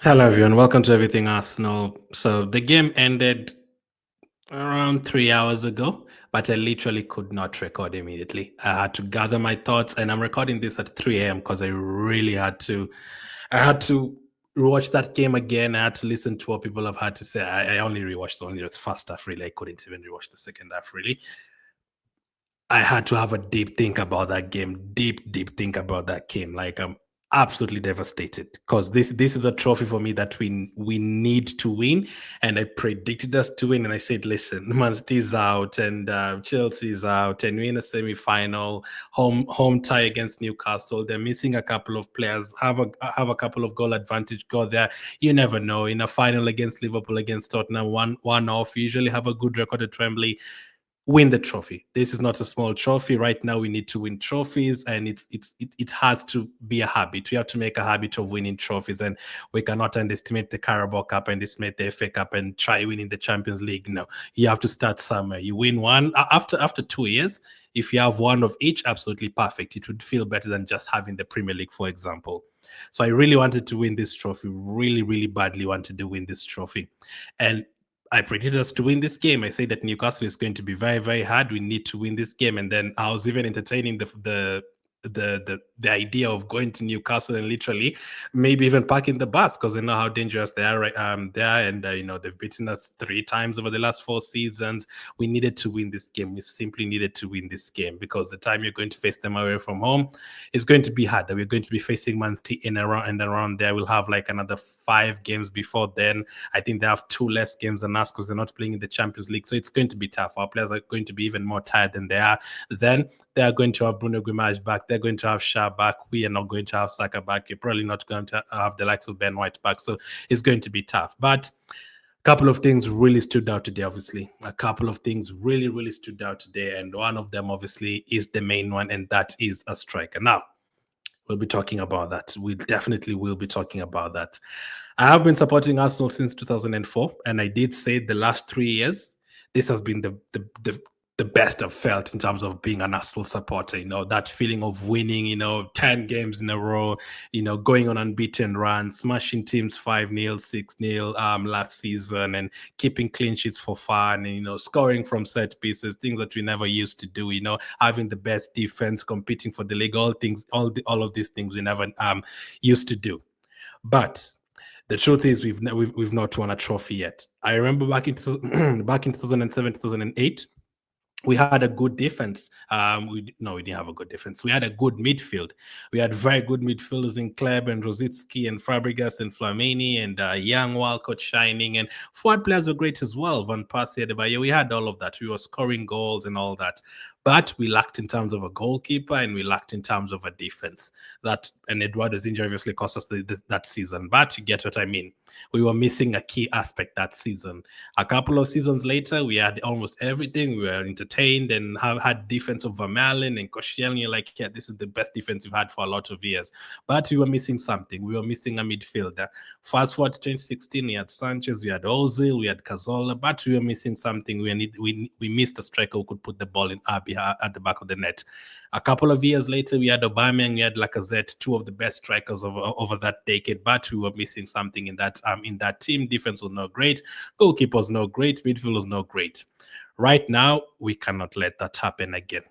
Hello, everyone. Welcome to Everything Arsenal. So the game ended around 3 hours ago, but I literally could not record immediately. I had to gather my thoughts, and I'm recording this at 3 a.m. because I really had to. I had to watch that game again. I had to listen to what people have had to say. I only rewatched only the first half. Really, I couldn't even rewatch the second half. Really, I had to have a deep think about that game. Deep think about that game. Like I'm absolutely devastated because this is a trophy for me that we need to win, and I predicted us to win. And I said, listen, Man City's out, and Chelsea's out, and we're in a semi-final home tie against Newcastle. They're missing a couple of players. Have a couple of goal advantage. Go there. You never know. In a final against Liverpool, against Tottenham, one off. You usually have a good record at Wembley. Win the trophy. This is not a small trophy. Right now, we need to win trophies, and it has to be a habit. We have to make a habit of winning trophies, and we cannot underestimate the Carabao Cup, underestimate the FA Cup, and try winning the Champions League. No, you have to start somewhere. You win one after 2 years. If you have one of each, absolutely perfect. It would feel better than just having the Premier League, for example. So I really wanted to win this trophy. Really, really badly wanted to win this trophy, and I predicted us to win this game. I said that Newcastle is going to be very, very hard. We need to win this game. And then I was even entertaining the idea of going to Newcastle and literally maybe even parking the bus because they know how dangerous they are right there. And they've beaten us 3 times over the last 4 seasons. We needed to win this game. We simply needed to win this game because the time you're going to face them away from home is going to be hard. We're going to be facing Man City in and around there. We'll have like another 5 games before then. I think they have 2 less games than us because they're not playing in the Champions League. So it's going to be tough. Our players are going to be even more tired than they are. Then they are going to have Bruno Guimaraes back. They're going to have Shah back. We are not going to have Saka back. You're probably not going to have the likes of Ben White back. So it's going to be tough. But a couple of things really stood out today, obviously. A couple of things really, really stood out today. And one of them, obviously, is the main one, and that is a striker. Now, we'll be talking about that. We definitely will be talking about that. I have been supporting Arsenal since 2004, and I did say the last 3 years, this has been the best I've felt in terms of being an Arsenal supporter. That feeling of winning, 10 games in a row, going on unbeaten runs, smashing teams 5-0, 6-0 last season, and keeping clean sheets for fun, and, scoring from set pieces, things that we never used to do, having the best defense, competing for the league, all of these things we never used to do. But the truth is, we've not won a trophy yet. I remember back in 2007, 2008, we had a good defense. We didn't have a good defense. We had a good midfield. We had very good midfielders in Kleb and Rosicki and Fabregas and Flamini and Young Walcott shining, and forward players were great as well. Van Persie, Adebayo. We had all of that. We were scoring goals and all that. But we lacked in terms of a goalkeeper, and we lacked in terms of a defense. And Eduardo's injury obviously cost us that season. But you get what I mean. We were missing a key aspect that season. A couple of seasons later, we had almost everything. We were entertained and had defense of Vermaelen and Koscielny. Like, yeah, this is the best defense we've had for a lot of years. But we were missing something. We were missing a midfielder. Fast forward to 2016, we had Sanchez, we had Ozil, we had Cazorla, but we were missing something. We missed a striker who could put the ball in at the back of the net. A couple of years later, we had Aubameyang, we had Lacazette, two of the best strikers over that decade, but we were missing something in that team. Defense was not great, goalkeeper was not great, midfield was not great. Right now, we cannot let that happen again.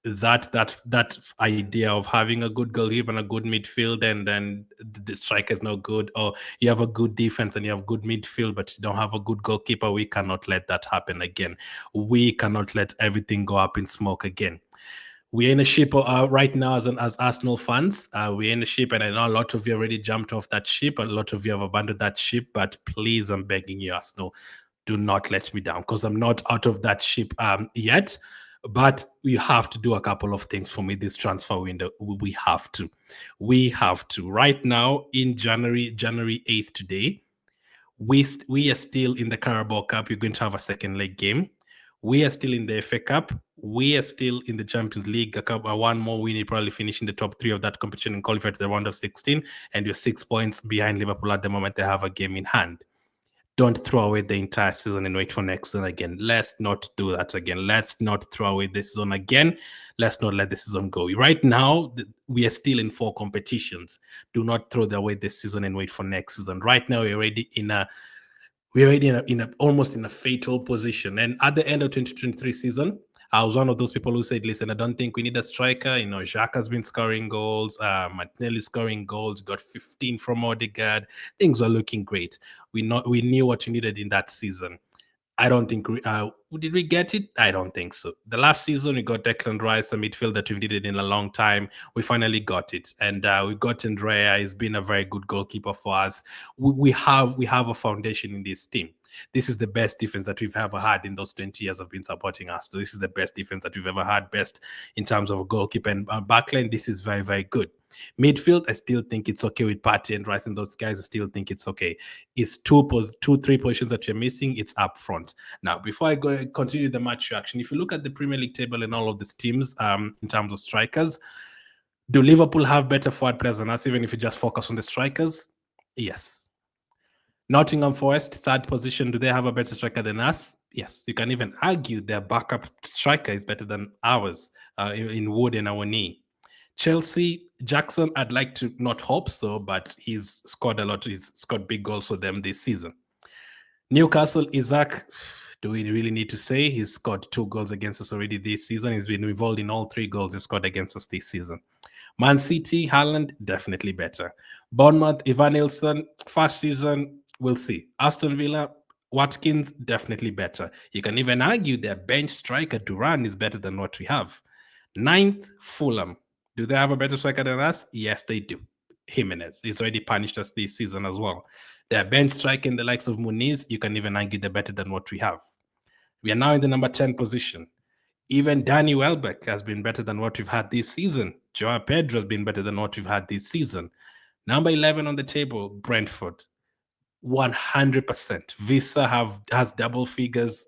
That idea of having a good goalkeeper and a good midfield, and then the striker is not good, or you have a good defense and you have good midfield, but you don't have a good goalkeeper, we cannot let that happen again. We cannot let everything go up in smoke again. We're in a ship right now as Arsenal fans. We're in a ship, and I know a lot of you already jumped off that ship. A lot of you have abandoned that ship, but please, I'm begging you, Arsenal, do not let me down because I'm not out of that ship yet. But we have to do a couple of things for me this transfer window. We have to. We have to. Right now, in January 8th today, we are still in the Carabao Cup. You're going to have a second leg game. We are still in the FA Cup. We are still in the Champions League. One more win, you probably finish in the top 3 of that competition and qualify to the round of 16. And you're 6 points behind Liverpool at the moment. They have a game in hand. Don't throw away the entire season and wait for next season again. Let's not do that again. Let's not throw away this season again. Let's not let the season go. Right now, we are still in 4 competitions. Do not throw away this season and wait for next season. Right now, we're already almost in a fatal position. And at the end of 2023 season, I was one of those people who said, listen, I don't think we need a striker. Jacques has been scoring goals. Martinelli scoring goals. Got 15 from Odegaard. Things were looking great. We knew what we needed in that season. I don't think did we get it? I don't think so. The last season we got Declan Rice, a midfield that we've needed in a long time. We finally got it, and we got Andrea. He's been a very good goalkeeper for us. We have a foundation in this team. This is the best defense that we've ever had in those 20 years of been supporting us. So this is the best defense that we've ever had, best in terms of goalkeeper and backline. This is very, very good. Midfield, I still think it's okay with Partey and Rice and those guys. I still think it's okay. It's three positions that you're missing. It's up front. Now, before I go continue the match reaction, if you look at the Premier League table and all of these teams in terms of strikers, do Liverpool have better forward players than us, even if you just focus on the strikers? Yes. Nottingham Forest, third position, do they have a better striker than us? Yes. You can even argue their backup striker is better than ours in Wood and Awani. Chelsea, Jackson, I'd like to not hope so, but he's scored a lot. He's scored big goals for them this season. Newcastle, Isaac, do we really need to say he's scored 2 goals against us already this season? He's been involved in all 3 goals he's scored against us this season. Man City, Haaland, definitely better. Bournemouth, Ivan Nilsson, first season, we'll see. Aston Villa, Watkins, definitely better. You can even argue their bench striker, Duran, is better than what we have. 9th, Fulham. Do they have a better striker than us? Yes, they do. Jimenez. He's already punished us this season as well. Their bench striker in the likes of Muniz, you can even argue they're better than what we have. We are now in the number 10 position. Even Danny Welbeck has been better than what we've had this season. Joao Pedro has been better than what we've had this season. Number 11 on the table, Brentford. 100%. Visa has double figures.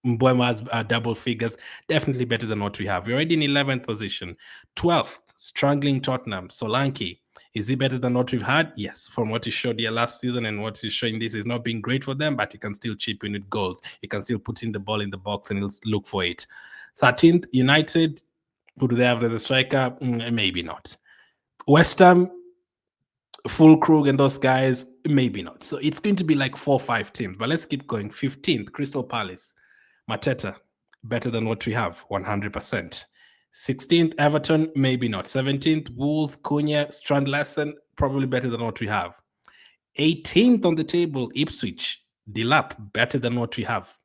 Mbeumo has double figures. Definitely better than what we have. We're already in 11th position. 12th, struggling Tottenham. Solanke. Is he better than what we've had? Yes. From what he showed here last season and what he's showing this is not being great for them, but he can still chip in with goals. He can still put in the ball in the box and he'll look for it. 13th, United. Who do they have as a striker? Maybe not. West Ham, Fulkrug and those guys, maybe not. So it's going to be like 4 or 5 teams. But let's keep going. 15th, Crystal Palace. Mateta, better than what we have, 100%. 16th, Everton, maybe not. 17th, Wolves, Cunha, Strand-Larsen, probably better than what we have. 18th on the table, Ipswich, Delap, better than what we have.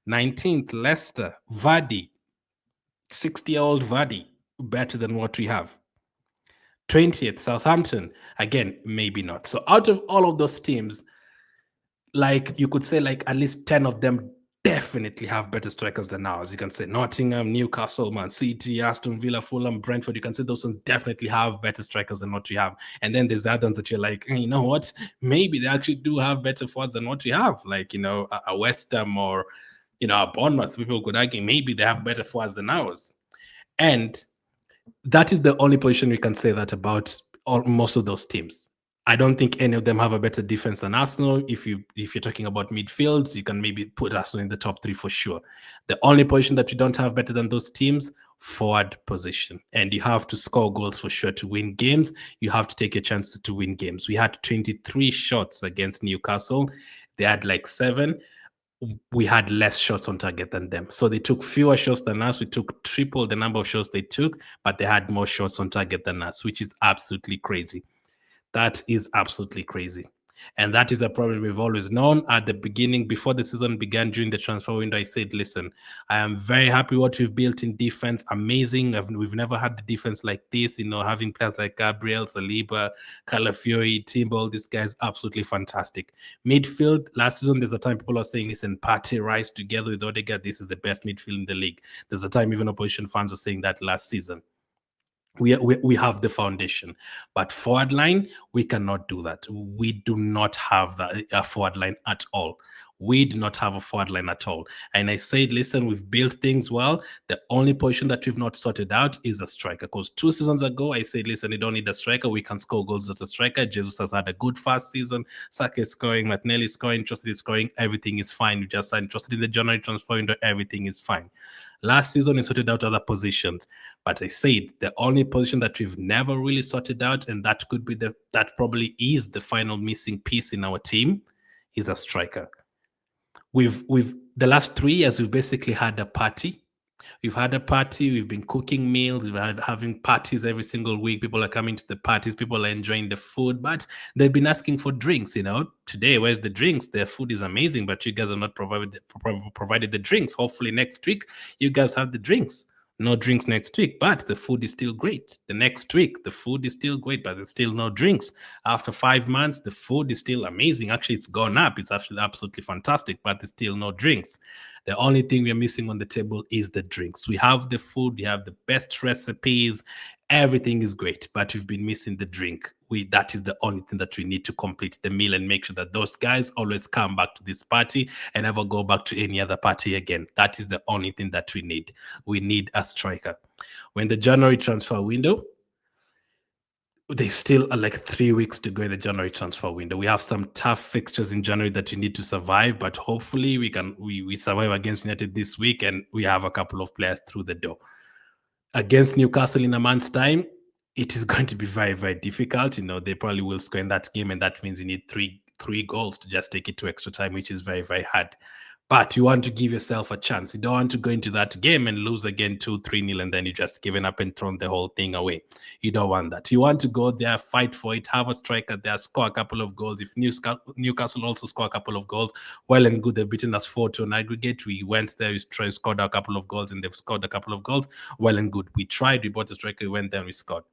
19th, Leicester, Vardy, 60-year-old Vardy, better than what we have. 20th, Southampton, again, maybe not. So out of all of those teams, like you could say like at least 10 of them definitely have better strikers than ours. You can say Nottingham, Newcastle, Man City, Aston Villa, Fulham, Brentford. You can say those ones definitely have better strikers than what we have. And then there's the others that you're like, you know what? Maybe they actually do have better forwards than what we have. Like, a West Ham or, a Bournemouth. People could argue maybe they have better forwards than ours. And that is the only position we can say that about most of those teams. I don't think any of them have a better defense than Arsenal. If you're talking about midfields, you can maybe put Arsenal in the top 3 for sure. The only position that you don't have better than those teams, forward position. And you have to score goals for sure to win games. You have to take your chances to win games. We had 23 shots against Newcastle. They had like 7. We had less shots on target than them. So they took fewer shots than us. We took triple the number of shots they took, but they had more shots on target than us, which is absolutely crazy. That is absolutely crazy. And that is a problem we've always known. At the beginning, before the season began, during the transfer window, I said, listen, I am very happy what we've built in defense. Amazing. We've never had the defense like this, having players like Gabriel, Saliba, Calafiori, Timber, these guys, absolutely fantastic. Midfield, last season, there's a time people are saying, listen, Partey, Rice together with Odegaard, this is the best midfield in the league. There's a time even opposition fans were saying that last season. We have the foundation, but forward line, we cannot do that. We do not have a forward line at all. We do not have a forward line at all. And I said, listen, we've built things well. The only position that we've not sorted out is a striker. Because 2 seasons ago, I said, listen, you don't need a striker. We can score goals at a striker. Jesus has had a good first season. Saka is scoring, Martinelli is scoring, Trossard is scoring. Everything is fine. We just signed Trossard in the January transfer window. Everything is fine. Last season, we sorted out other positions. But I said the only position that we've never really sorted out, and that could be that probably is the final missing piece in our team, is a striker. We've the last 3 years we've basically had a party. We've had a party. We've been cooking meals. We've had having parties every single week. People are coming to the parties. People are enjoying the food, but they've been asking for drinks. Today, where's the drinks? Their food is amazing, but you guys are not provided the drinks. Hopefully, next week you guys have the drinks. No drinks next week, but the food is still great. The next week, the food is still great, but there's still no drinks. After 5 months, the food is still amazing. Actually, it's gone up. It's actually absolutely fantastic, but there's still no drinks. The only thing we're missing on the table is the drinks. We have the food, we have the best recipes, everything is great, but we've been missing the drink. That is the only thing that we need to complete the meal and make sure that those guys always come back to this party and never go back to any other party again. That is the only thing that we need. We need a striker. When the January transfer window, there's still like 3 weeks to go in the January transfer window. We have some tough fixtures in January that you need to survive, but hopefully we survive against United this week and we have a couple of players through the door. Against Newcastle in a month's time, it is going to be very, very difficult. They probably will score in that game, and that means you need three goals to just take it to extra time, which is very, very hard. But you want to give yourself a chance. You don't want to go into that game and lose again 2-3-0, and then you just given up and thrown the whole thing away. You don't want that. You want to go there, fight for it, have a striker there, score a couple of goals. If Newcastle also score a couple of goals, well and good. They've beaten us 4-2 on aggregate. We went there, we scored a couple of goals, and they've scored a couple of goals. Well and good. We tried, we bought a striker, we went there and we scored.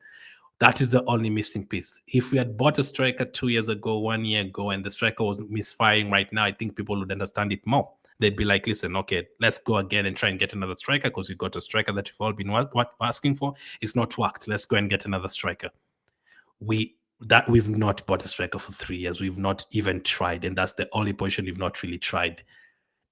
That is the only missing piece. If we had bought a striker 2 years ago, 1 year ago, and the striker was misfiring right now, I think people would understand it more. They'd be like, listen, okay, let's go again and try and get another striker because we got a striker that we've all been asking for. It's not worked. Let's go and get another striker. We've not bought a striker for 3 years. We've not even tried. And that's the only position we've not really tried.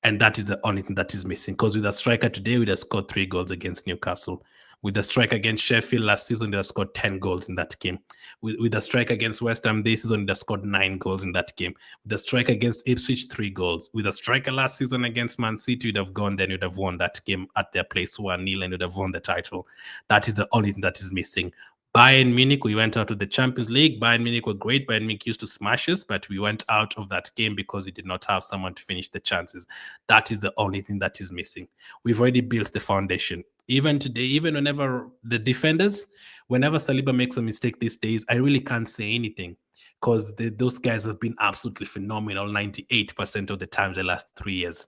And that is the only thing that is missing. Because with a striker today, we'd have scored 3 goals against Newcastle. With the strike against Sheffield last season, they scored 10 goals in that game. With the strike against West Ham this season, they scored 9 goals in that game. With the strike against Ipswich, 3 goals. With the striker last season against Man City, you'd have gone then you'd have won that game at their place 1-0 and you'd have won the title. That is the only thing that is missing. Bayern Munich, we went out of the Champions League. Bayern Munich were great. Bayern Munich used to smash us, but we went out of that game because we did not have someone to finish the chances. That is the only thing that is missing. We've already built the foundation. Even today, even whenever the defenders, whenever Saliba makes a mistake these days, I really can't say anything because those guys have been absolutely phenomenal 98% of the time the last 3 years.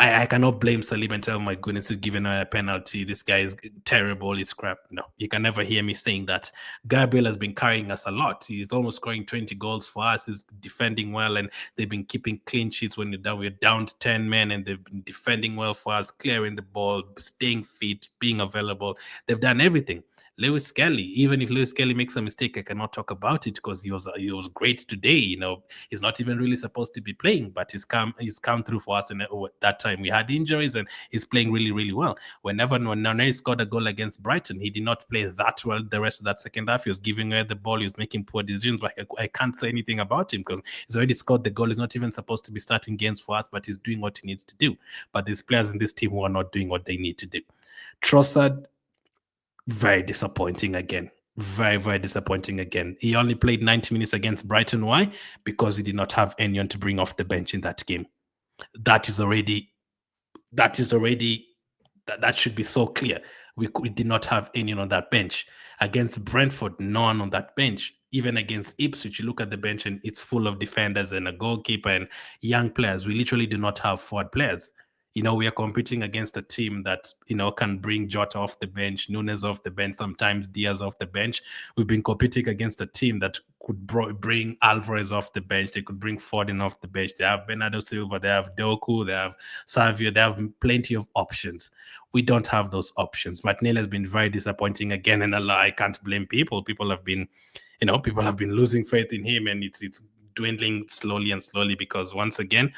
I cannot blame Saliba and tell, oh my goodness, he's given a penalty. This guy is terrible. He's crap. No, you can never hear me saying that. Gabriel has been carrying us a lot. He's almost scoring 20 goals for us. He's defending well, and they've been keeping clean sheets when we're down to 10 men, and they've been defending well for us, clearing the ball, staying fit, being available. They've done everything. Lewis Kelly, even if Lewis Kelly makes a mistake, I cannot talk about it because he was great today. He's not even really supposed to be playing, but he's come through for us. And that time we had injuries, and he's playing really, really well. When Nane scored a goal against Brighton, he did not play that well the rest of that second half. He was giving away the ball, he was making poor decisions, but I can't say anything about him because he's already scored the goal. He's not even supposed to be starting games for us, but he's doing what he needs to do. But there's players in this team who are not doing what they need to do. Trossard, very disappointing again. Very, very disappointing again. He only played 90 minutes against Brighton. Why? Because he did not have anyone to bring off the bench in that game. That should be so clear. We did not have anyone on that bench. Against Brentford, no one on that bench. Even against Ipswich, you look at the bench and it's full of defenders and a goalkeeper and young players. We literally do not have forward players. We are competing against a team that, can bring Jota off the bench, Nunes off the bench, sometimes Diaz off the bench. We've been competing against a team that could bring Alvarez off the bench. They could bring Foden off the bench. They have Bernardo Silva, they have Doku, they have Savio, they have plenty of options. We don't have those options. Martinelli has been very disappointing again, and I can't blame people. People have been losing faith in him, and it's dwindling slowly and slowly because once again,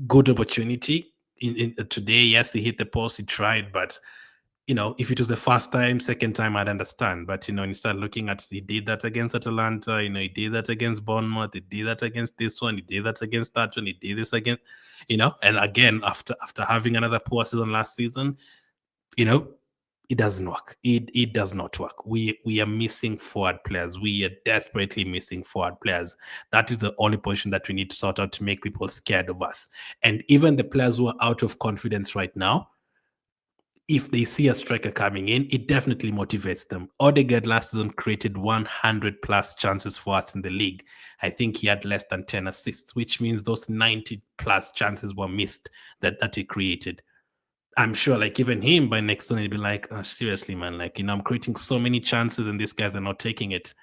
good opportunity in today. Yes, he hit the post, he tried, but if it was the first time, second time, I'd understand. But when you start looking at, he did that against Atalanta, he did that against Bournemouth, he did that against this one, he did that against that one, he did this again, and again after having another poor season last season, you know, it doesn't work. It does not work. We are missing forward players. We are desperately missing forward players. That is the only position that we need to sort out to make people scared of us. And even the players who are out of confidence right now, if they see a striker coming in, it definitely motivates them. Odegaard last season created 100 plus chances for us in the league. I think he had less than 10 assists, which means those 90 plus chances were missed that he created. I'm sure, like, even him by next season, he'd be like, oh, seriously, man, like, I'm creating so many chances and these guys are not taking it.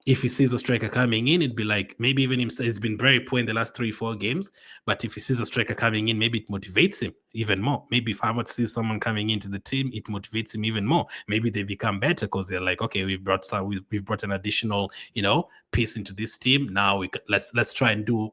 If he sees a striker coming in, it'd be like, maybe even himself, he's been very poor in the last 3-4 games. But if he sees a striker coming in, maybe it motivates him even more. Maybe if Harvard sees someone coming into the team, it motivates him even more. Maybe they become better because they're like, okay, we've brought an additional, piece into this team. Now let's try and do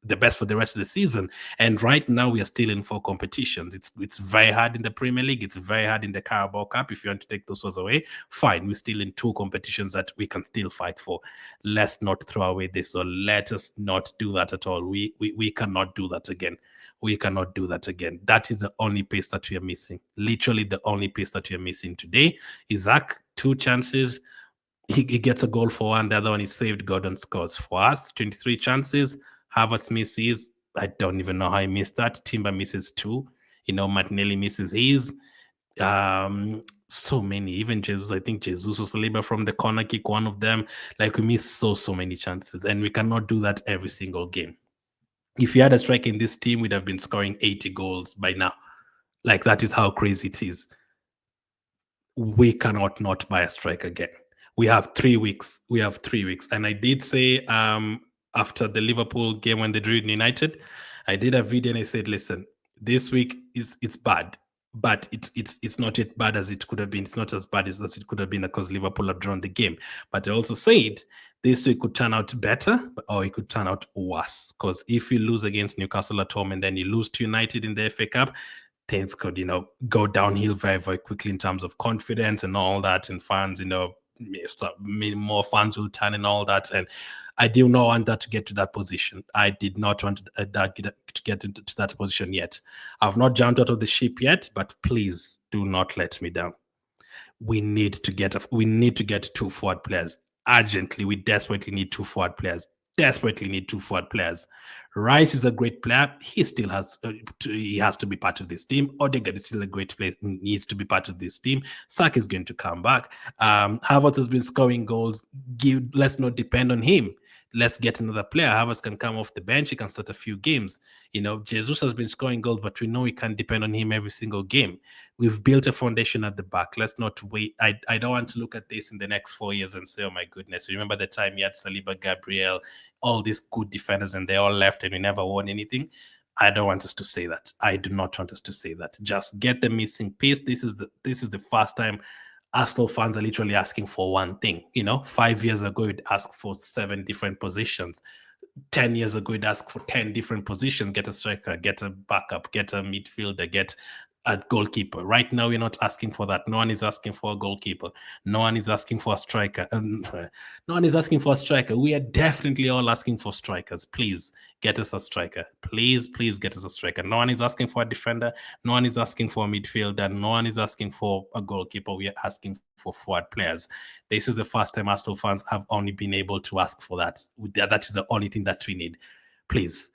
the best for the rest of the season. And right now we are still in 4 competitions. It's very hard in the Premier League. It's very hard in the Carabao Cup. If you want to take those ones away, fine. We're still in 2 competitions that we can still fight for. Let's not throw away this, or let us not do that at all. We cannot do that again. We cannot do that again. That is the only piece that we are missing. Literally the only piece that we are missing today. Isaac, 2 chances. He gets a goal for one. The other one is saved. Gordon scores. For us, 23 chances. Havertz misses. I don't even know how he missed that. Timber misses 2. Martinelli misses his. So many. Even Jesus, I think Jesus was Saliba from the corner kick, one of them. Like, we miss so many chances, and we cannot do that every single game. If you had a striker in this team, we'd have been scoring 80 goals by now. Like, that is how crazy it is. We cannot not buy a striker again. We have 3 weeks. And I did say, after the Liverpool game when they drew United, I did a video and I said, listen, this week it's bad, but it's not as bad as it could have been. It's not as bad as it could have been because Liverpool have drawn the game. But I also said this week could turn out better, or it could turn out worse. Because if you lose against Newcastle at home and then you lose to United in the FA Cup, things could, go downhill very, very quickly in terms of confidence and all that. And fans, more fans will turn and all that. And I do not want that to get to that position. I did not want to get into that position yet. I've not jumped out of the ship yet, but please do not let me down. We need to get 2 forward players urgently. We desperately need 2 forward players. Rice is a great player. He still has to be part of this team. Odegaard is still a great player. Needs to be part of this team. Saka is going to come back. Havertz has been scoring goals. Let's not depend on him. Let's get another player. Havertz can come off the bench. He can start a few games. Jesus has been scoring goals, but we know we can't depend on him every single game. We've built a foundation at the back. Let's not wait. I don't want to look at this in the next 4 years and say, oh my goodness, remember the time you had Saliba, Gabriel, all these good defenders, and they all left and we never won anything. I don't want us to say that. I do not want us to say that. Just get the missing piece. This is the first time Arsenal fans are literally asking for one thing. 5 years ago, you'd ask for 7 different positions. 10 years ago, you'd ask for 10 different positions. Get a striker, get a backup, get a midfielder, get a goalkeeper. Right now, we're not asking for that. No one is asking for a goalkeeper. No one is asking for a striker. No one is asking for a striker. We are definitely all asking for strikers. Please get us a striker. Please get us a striker. No one is asking for a defender. No one is asking for a midfielder. No one is asking for a goalkeeper. We are asking for forward players. This is the first time Arsenal fans have only been able to ask for that. That is the only thing that we need. Please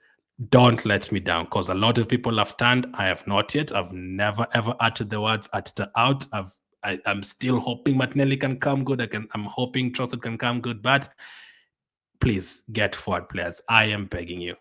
don't let me down, because a lot of people have turned. I have not yet. I've never ever uttered the words out. I'm still hoping Martinelli can come good. I'm hoping Trossard can come good, but please get forward players. I am begging you.